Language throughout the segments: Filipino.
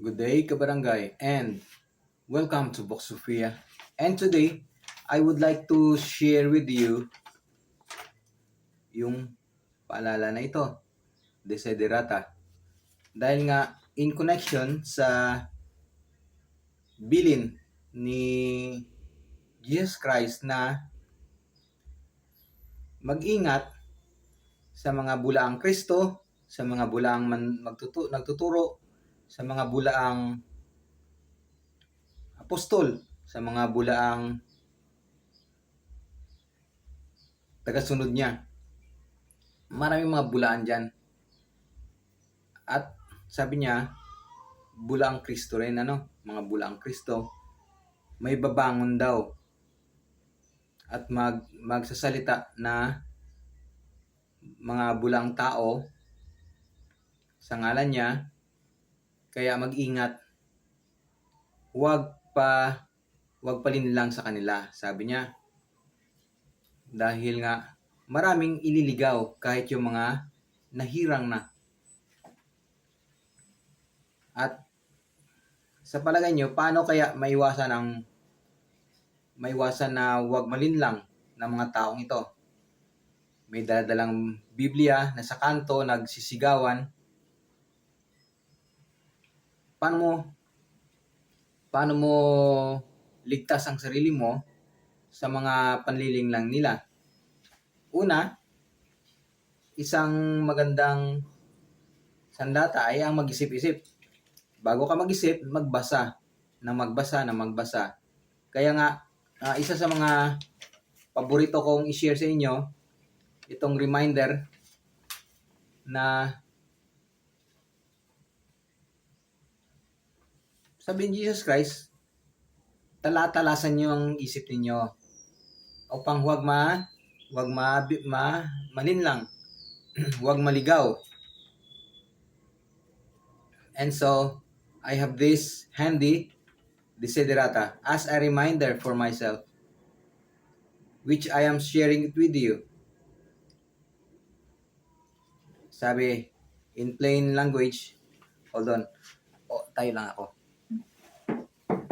Good day, Kabarangay, and welcome to Box Sofia. And today, I would like to share with you yung paalala na ito, Desiderata. Dahil nga, in connection sa bilin ni Jesus Christ na mag-ingat sa mga bulaang Kristo, sa mga bulaang nagtuturo, sa mga bulaang apostol, sa mga bulaang tagasunod niya. Maraming mga bulaan dyan. At sabi niya, bulaang Kristo rin, mga bulaang Kristo, may babangon daw at magsasalita na mga bulaang tao sa ngalan niya. Kaya mag-ingat, huwag palinlang sa kanila, sabi niya. Dahil nga maraming ililigaw kahit yung mga nahirang na. At sa palagay nyo, paano kaya maiwasan na huwag malinlang ng mga taong ito? May daladalang Biblia na sa kanto nagsisigawan. Paano mo ligtas ang sarili mo sa mga panlilinglang nila? Una, isang magandang sandata ay ang mag-isip-isip. Bago ka mag-isip, magbasa. Kaya nga, isa sa mga paborito kong i-share sa inyo, itong reminder na sabi ni Jesus Christ, talatalasan niyo ang isip ninyo upang huwag malinlang, huwag maligaw. And so, I have this handy desiderata as a reminder for myself, which I am sharing it with you. Sabi, in plain language, hold on, tayo lang ako.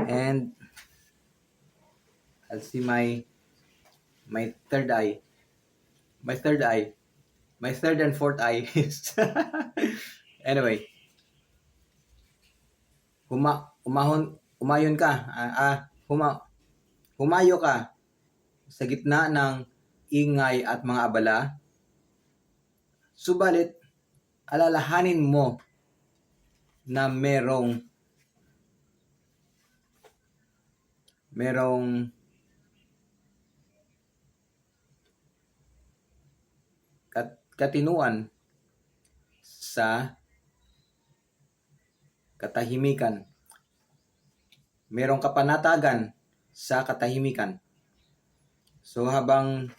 And I'll see my third eye. My third and fourth eye is anyway. Humayo ka sa gitna ng ingay at mga abala. Subalit, alalahanin mo na merong katinuan sa katahimikan. Merong kapanatagan sa katahimikan. So habang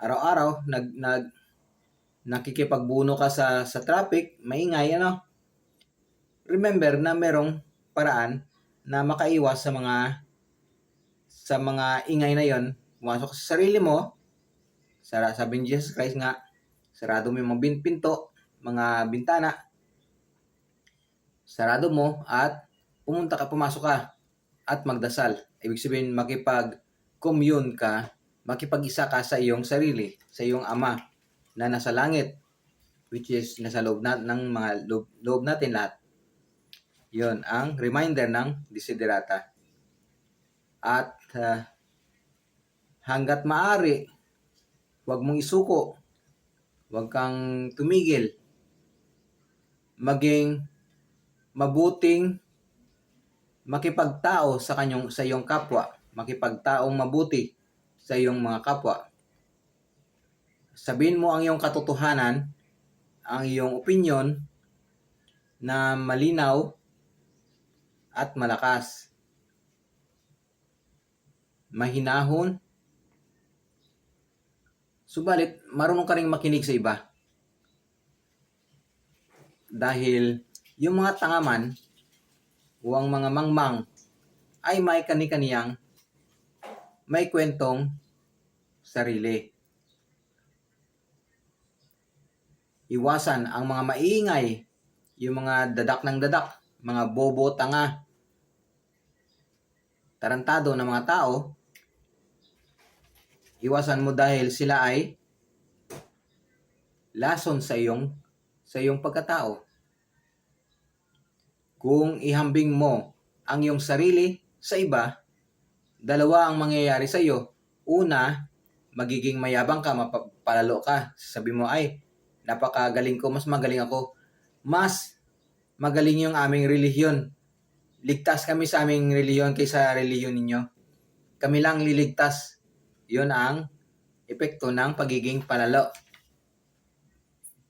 araw-araw nakikipagbuno ka sa traffic, maingay, remember na merong paraan na makaiwas sa mga ingay na yon. Pumasok sa sarili mo. Sabi ni Jesus Christ nga, sarado mo yung mga pinto, mga bintana, sarado mo at pumasok ka at magdasal. Ibig sabihin, makipag-commune ka, makipag-isa ka sa iyong sarili, sa iyong Ama na nasa langit, which is nasa loob natin lahat. Yon ang reminder ng desiderata. At hanggat maaari, huwag mong isuko, huwag kang tumigil, maging mabuting makipagtao sa iyong kapwa, makipagtaong mabuti sa iyong mga kapwa. Sabihin mo ang iyong katotohanan, ang iyong opinion na malinaw at malakas. Mahinahon, subalit marunong ka ring makinig sa iba. Dahil yung mga tangaman o ang mga mangmang ay may kani-kaniyang may kwentong sarili. Iwasan ang mga maingay, yung mga dadak ng dadak, mga bobo, tanga, tarantado na mga tao, iwasan mo dahil sila ay lason sa iyong pagkatao. Kung ihambing mo ang iyong sarili sa iba, dalawa ang mangyayari sa iyo. Una, magiging mayabang ka, mapapalalo ka. Sabi mo, ay, napakagaling ko, mas magaling ako. Mas magaling yung aming relihiyon. Ligtas kami sa aming relihiyon kaysa relihiyon ninyo. Kami lang liligtas. Yun ang epekto ng pagiging palalo.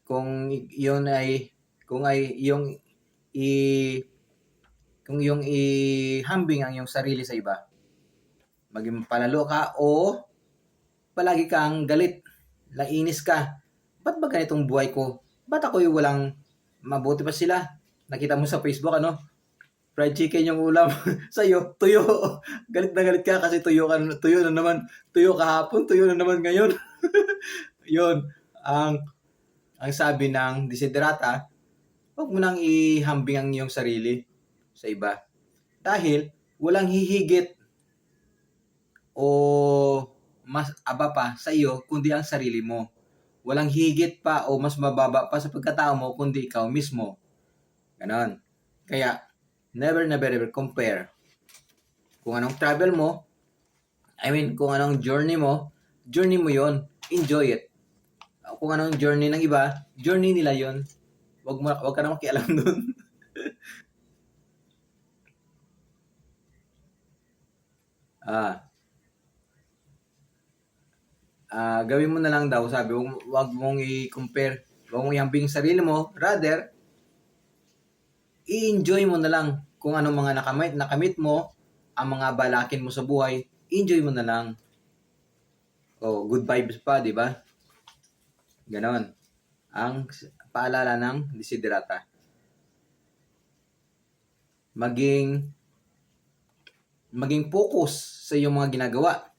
Kung yung ihambing ang iyong sarili sa iba, maging palalo ka o palagi kang galit, nainis ka. Ba't ba ganitong buhay ko? Ba't ako yung walang mabuti pa sila? Nakita mo sa Facebook, fried chicken yung ulam. Sa'yo, tuyo. Galit na galit ka kasi tuyo na naman. Tuyo kahapon, tuyo na naman ngayon. Yun, ang sabi ng desiderata, huwag mo nang ihambing ang iyong sarili sa iba. Dahil walang hihigit o mas aba pa sa iyo kundi ang sarili mo. Walang higit pa o mas mababa pa sa pagkatao mo kundi ikaw mismo. Ganon. Kaya, never compare. Kung anong travel mo, kung anong journey mo yon, enjoy it. Kung anong journey ng iba, journey nila yon. Wag ka na makialam doon. Gawin mo na lang daw, sabi, wag mong i-compare, wag mong ihambing sarili mo, rather, i-enjoy mo na lang kung anong mga nakamit mo, ang mga balakin mo sa buhay, enjoy mo na lang. Good vibes pa, di ba? Ganon. Ang paalala ng desiderata. Maging focus sa iyong mga ginagawa.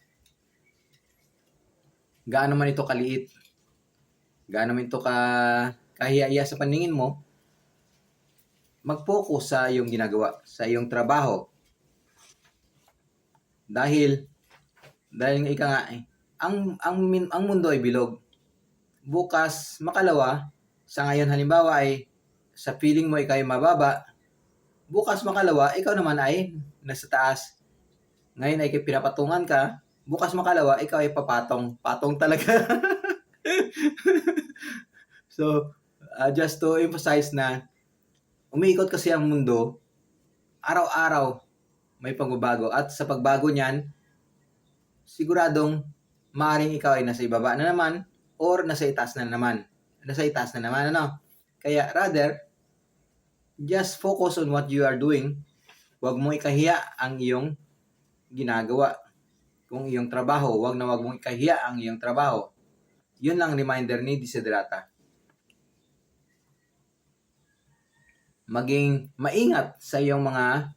Gaano man ito kaliit, gaano man ito kahiya-hiya sa paningin mo, mag-focus sa iyong ginagawa, sa iyong trabaho. Dahil ika nga, ang mundo ay bilog. Bukas, makalawa, sa ngayon halimbawa ay sa feeling mo ikaw ay mababa, bukas makalawa, ikaw naman ay nasa taas. Ngayon ay pinapatungan ka, bukas makalawa, ikaw ay papatong. Patong talaga. So, just to emphasize na umiikot kasi ang mundo, araw-araw may pagbabago. At sa pagbago niyan, siguradong maaaring ikaw ay nasa ibaba na naman or nasa itaas na naman. Kaya rather, just focus on what you are doing. Huwag mo ikahiya ang iyong ginagawa. Kung iyong trabaho, wag mong ikahiya ang iyong trabaho. Yun lang reminder ni desiderata. Maging maingat sa iyong mga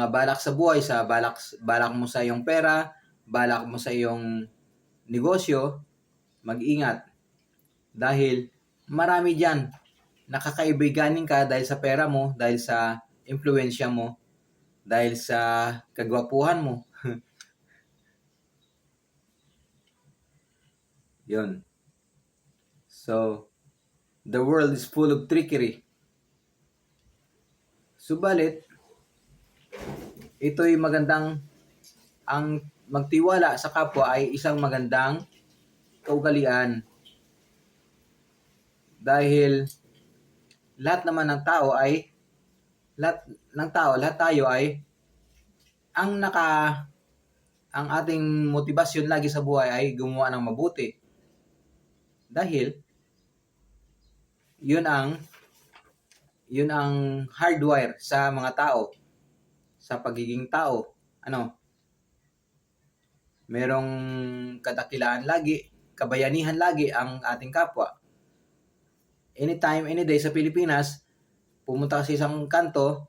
balak sa buhay, sa balak mo sa iyong pera, balak mo sa iyong negosyo, mag-ingat. Dahil marami diyan nakakaibiganin ka dahil sa pera mo, dahil sa impluwensya mo, dahil sa kagwapuhan mo. Yun. So, the world is full of trickery. Subalit, ito'y ang magtiwala sa kapwa ay isang magandang kaugalian. Dahil lahat tayo ay ang ating motibasyon lagi sa buhay ay gumawa ng mabuti. Dahil yun ang hardwire sa mga tao, sa pagiging tao. Merong kadakilaan lagi, kabayanihan lagi ang ating kapwa. Anytime, any day sa Pilipinas, pumunta ka sa isang kanto,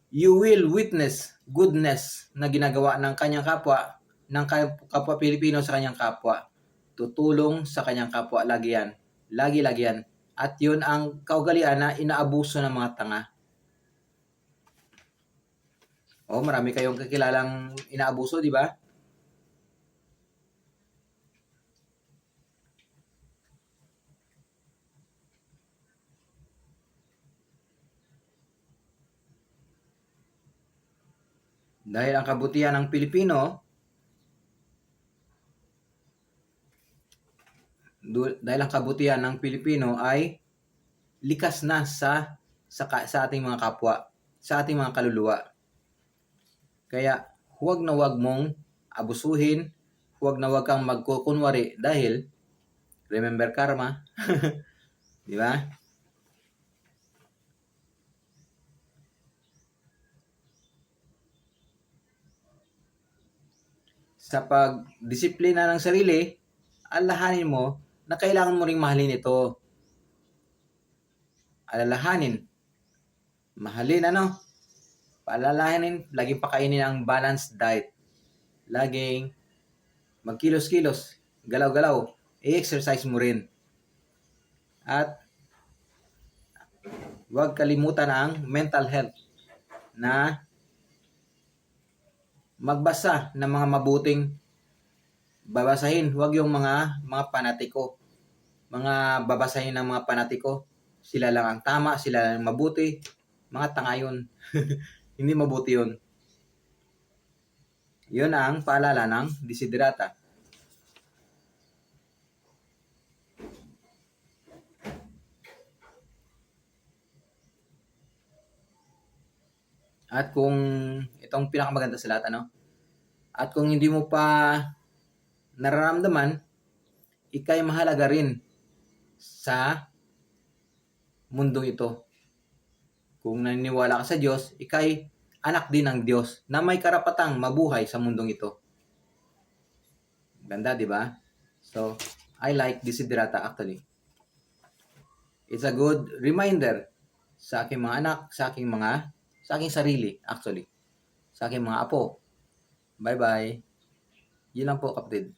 you will witness goodness na ginagawa ng kanyang kapwa, ng kapwa Pilipino sa kanyang kapwa. Tutulong sa kanyang kapwa, lagi yan. Lagi yan. At yun ang kaugalian na inaabuso ng mga tanga. O, marami kayong kakilalang inaabuso, di ba? Dahil ang kabutihan ng Pilipino, ay likas na sa ating mga kapwa, sa ating mga kaluluwa. Kaya huwag na huwag mong abusuhin, huwag na huwag kang magkukunwari dahil remember karma. Di ba? Sa pagdisiplina ng sarili, alalahanin mo na kailangan mo ring mahalin ito. Paalalahanin, laging pakainin ang balanced diet. Laging magkilos-kilos, galaw-galaw, i-exercise mo rin. At huwag kalimutan ang mental health na magbasa ng mga mabuting babasahin. Huwag yung mga panatiko. Mga babasahin ng mga panatiko. Sila lang ang tama, sila lang ang mabuti. Mga tanga yun. Hindi mabuti yun. Yun ang paalala ng desiderata. At kung itong pinakamaganda sa lahat, at kung hindi mo pa nararamdaman, ikay mahalaga rin sa mundong ito. Kung naniniwala ka sa Diyos, ikay anak din ng Diyos na may karapatang mabuhay sa mundong ito. Ganda, di ba? So, I like desiderata actually. It's a good reminder sa aking mga anak, sa aking sarili actually. Sa aking mga apo. Bye-bye. Yun lang po, kapatid.